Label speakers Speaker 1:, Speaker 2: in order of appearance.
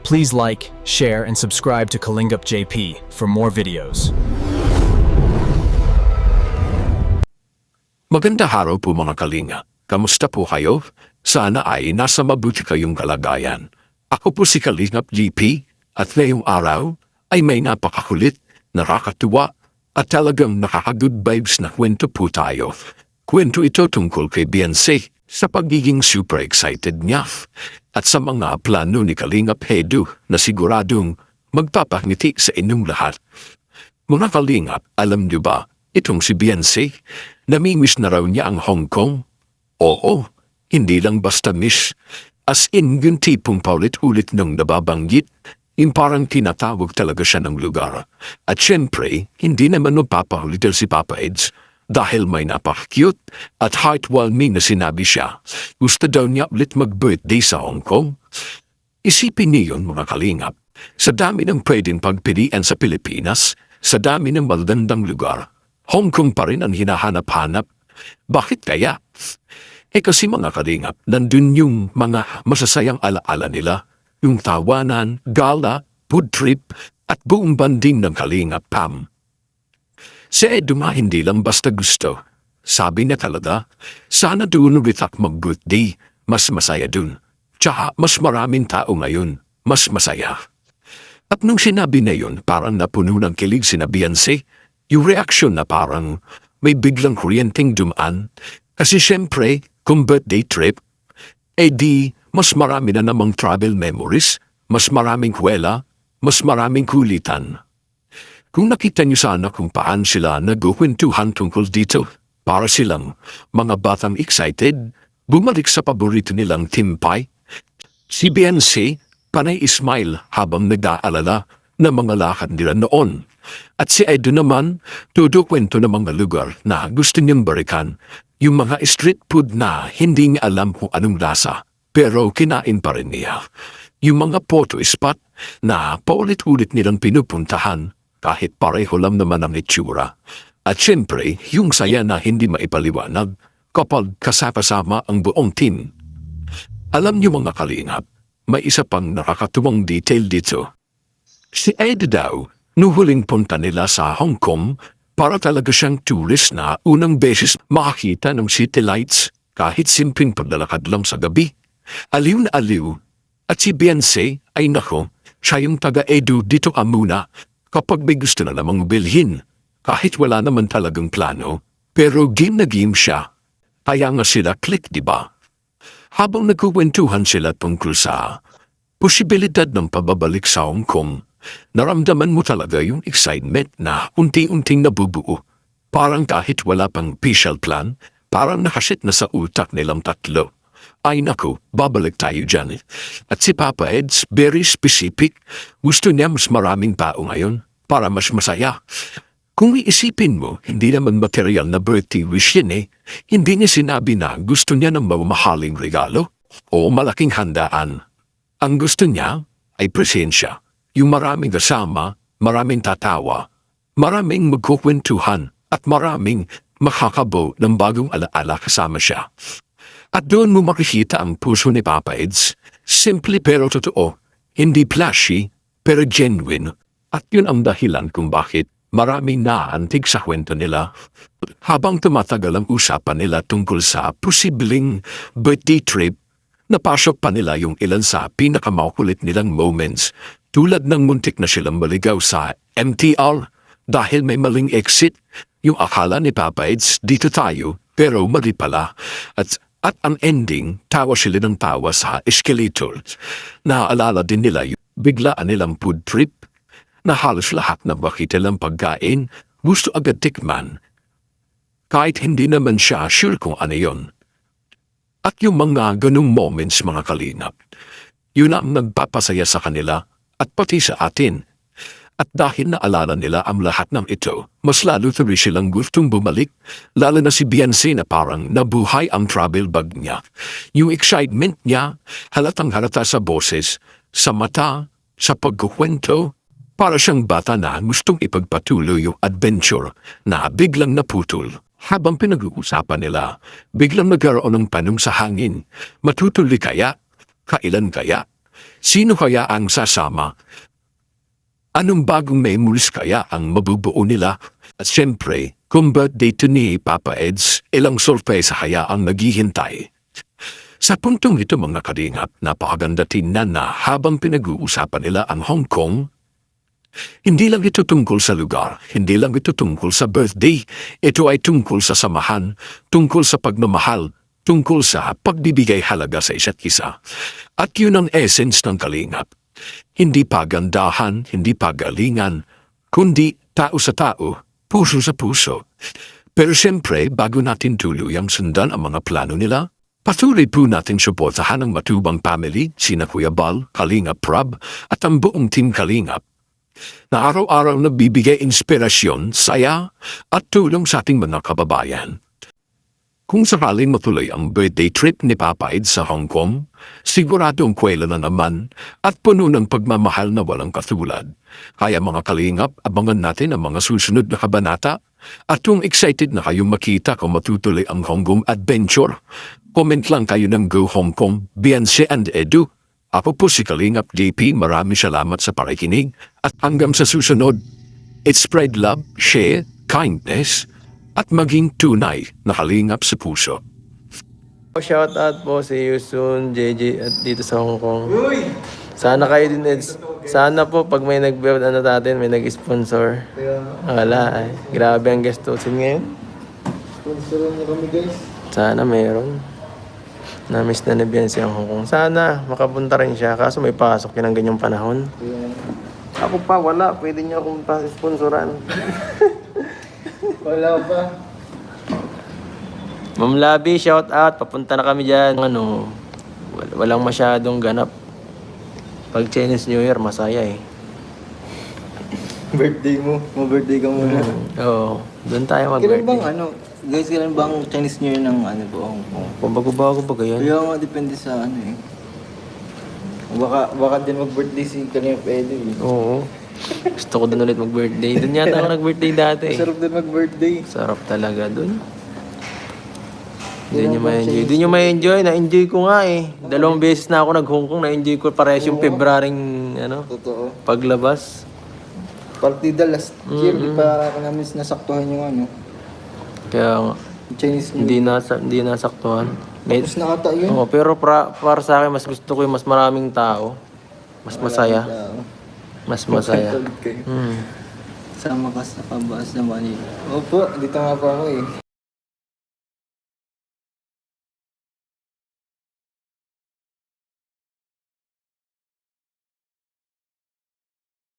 Speaker 1: Please like, share, and subscribe to Kalingup JP for more videos.
Speaker 2: Maganda araw po mga kalinga. Kamusta po kayo? Sana ay nasa mabuti kayong kalagayan. Ako po si Kalingap GP at ngayong araw ay may napakakulit, nakakatuwa at talagang nakaka-good vibes na kwento po tayo. Kwento ito tungkol kay Beyonce sa pagiging super excited niya at sa mga plano ni Kalingap Hedu na siguradong magpapangiti sa inyong lahat. Mga Kalingap, alam niyo ba, itong si Beyonce, namimiss na raw niya ang Hong Kong? Oo, hindi lang basta miss. As in, yung tipong paulit-ulit nung nababanggit, yung parang tinatawag talaga siya ng lugar. At syempre, hindi naman magpapaulitin si Papa Eds dahil may napaka-cute at heartwarming na sinabi siya. Gusto daw niya ulit mag-birthday sa Hong Kong. Isipin niyo yun mga kalingap. Sa dami ng pwedeng pagpilian sa Pilipinas, sa dami ng magandang lugar, Hong Kong pa rin ang hinahanap-hanap. Bakit kaya? Kasi mga kalingap, nandun yung mga masasayang alaala nila, yung tawanan, gala, food trip, at buong banding ng Kalingap Pam. Si Eduma hindi lang basta gusto. Sabi niya talaga, sana doon ulit ako mag-birthday, mas masaya dun. Tsaka mas maraming tao ngayon, mas masaya. At nung sinabi na yun, parang napuno ng kilig si Beyonce, yung reaksyon na parang may biglang kuryenteng dumaan. Kasi syempre, kung birthday trip, di mas marami na namang travel memories, mas maraming kwela, mas maraming kulitan. Kung nakita niyo sana kung paan sila nagkukwentuhan tungkol dito, para silang mga batang excited, bumalik sa paborito nilang timpay. Si Beyonce, panay smile habang nag-aalala na mga lakad nila noon. At si Edo naman, todo kwento ng mga lugar na gusto niyang barikan, yung mga street food na hindi niya alam kung anong lasa, pero kinain pa rin niya. Yung mga photo spot na paulit-ulit nilang pinupuntahan, kahit pareho lang naman ang itsura. At syempre, yung saya na hindi maipaliwanag kapag kasama ang buong team. Alam niyo mga kalingap, may isa pang nakakatuwang detail dito. Si Ed daw, nuhuling punta nila sa Hong Kong para talaga siyang tourist na unang beses makakita ng city lights kahit simpleng paglalakad lang sa gabi. Aliw na aliw. At si Beyonce ay nako, siya yung taga-Edu dito muna kapag may gusto na namang bilhin. Kahit wala naman talagang plano, pero game na game siya. Kaya nga sila click, diba? Habang nagkukwentuhan sila tungkol sa posibilidad ng pababalik sa Hong Kong, naramdaman mo talaga yung excitement na unti-unting nabubuo. Parang kahit wala pang official plan, parang nakasit na sa utak nilang tatlo. Ay naku, babalik tayo dyan. At si Papa Eds, very specific, gusto niya mas maraming tao ngayon para mas masaya. Kung iisipin mo, hindi naman material na birthday wish yun eh. Hindi niya sinabi na gusto niya ng mamahaling regalo o malaking handaan. Ang gusto niya ay presensya. Yung maraming kasama, maraming tatawa, maraming magkukwentuhan at maraming makakabo ng bagong alaala kasama siya. At doon mo makikita ang puso ni Papa Eds, simple pero totoo, hindi flashy pero genuine. At yun ang dahilan kung bakit maraming naantig sa kwento nila. Habang tumatagal ang usapan nila tungkol sa posibleng birthday trip, napasok pa nila yung ilan sa pinakamakulit nilang moments. Tulad ng muntik na silang maligaw sa MTR dahil may maling exit, yung akala ni Papa Eds dito tayo pero mali pala. At ang ending, tawa sila ng tawa sa escalator. Naaalala din nila yung biglaan nilang food trip na halos lahat na makita lang pagkain gusto agad tikman. Kahit hindi naman siya sure kung ano yun. At yung mga ganung moments mga kalingap, yun ang nagpapasaya sa kanila at pati sa atin. At dahil naalala nila ang lahat ng ito, mas lalo tuloy silang gustong bumalik, lalo na si Beyonce na parang nabuhay ang travel bag niya. Yung excitement niya, halatang halata sa boses, sa mata, sa pagkukwento, para siyang bata na gustong ipagpatuloy yung adventure na biglang naputol. Habang pinag-uusapan nila, biglang nagkaroon ng tanong sa hangin, matutuloy kaya? Kailan kaya? Sino kaya ang sasama? Anong bagong memories kaya ang mabubuo nila? At syempre, kung birthday to ni Papa Eds, ilang sorpresa kaya ang naghihintay? Sa puntong ito mga kalingap, napakaganda tingnan na habang pinag-uusapan nila ang Hong Kong, hindi lang ito tungkol sa lugar, hindi lang ito tungkol sa birthday, ito ay tungkol sa samahan, tungkol sa pagmamahal, tungkol sa pagbibigay halaga sa isa't isa. At yun ang essence ng kalingap. Hindi pagandahan, hindi pagalingan, kundi tao sa tao, puso sa puso. Pero siyempre, bago natin tuluyang sundan ang mga plano nila, patuloy po natin suportahan ang matubang family, sina Kuya Bal, Kalingap Prab, at ang buong Team Kalingap, na araw-araw nagbibigay inspirasyon, saya, at tulong sa ating mga kababayan. Kung sakaling matuloy ang birthday trip ni Papa Ed sa Hong Kong, siguradong kwela na naman at puno ng pagmamahal na walang katulad. Kaya mga kalingap, abangan natin ang mga susunod na kabanata at kung excited na kayong makita kung matutuloy ang Hong Kong adventure, comment lang kayo ng Go Hong Kong, Beyonce and Edu. Ako po si Kalingap JP, maraming salamat sa pakikinig at hanggang sa susunod, it's spread love, share, kindness, at maging tunay na kalingap sa puso.
Speaker 3: Shout out po, see you soon, JJ, at dito sa Hong Kong. Sana kayo din, Eds. Sana po, pag may natin, may nag-sponsor. Wala, ay. Grabe ang gastusin ngayon.
Speaker 4: Sponsoran niyo kami guys.
Speaker 3: Sana mayroon. Na-miss na ni Beyonce ang Hong Kong. Sana makapunta rin siya, kaso may pasok yun ang ganyang panahon. Ako pa, wala. Pwede niyo akong pa-sponsoran.
Speaker 4: Wala pa.
Speaker 3: Ma'am Labi, shout out. Papunta na kami dyan. Walang masyadong ganap. Pag Chinese New Year, masaya eh.
Speaker 4: Birthday mo. Birthday ka muna.
Speaker 3: Oo, doon tayo
Speaker 4: Kailan
Speaker 3: mag-birthday.
Speaker 4: bang guys, kailan bang Chinese New Year ng po Hong Kong?
Speaker 3: Pambago-bago ba ganyan?
Speaker 4: Kaya nga, depende sa eh. Baka din mag-birthday si Kalingap Edu eh.
Speaker 3: Oo. Gusto ko doon ulit mag-birthday. Doon yata ako nag-birthday dati eh.
Speaker 4: Masarap din mag-birthday.
Speaker 3: Sarap talaga doon. Hindi nyo ma-enjoy. Hindi nyo ma-enjoy. Na-enjoy ko nga eh. 2 beses na ako nag-Hong Kong. Na-enjoy ko parehas yung Februaryng
Speaker 4: Totoo.
Speaker 3: paglabas.
Speaker 4: Partida last year, di pa namin nasaktuhan yung
Speaker 3: Kaya nga,
Speaker 4: Chinese New Year.
Speaker 3: hindi nasaktuhan.
Speaker 4: Tapos na ata yun.
Speaker 3: Oo, pero para sa akin, mas gusto ko yung mas maraming tao. Mas masaya. Mas masaya.
Speaker 4: Ulit kayo.
Speaker 3: Hmm.
Speaker 4: Sama ka sa pabas na Manila. Opo, dito nga po ako eh.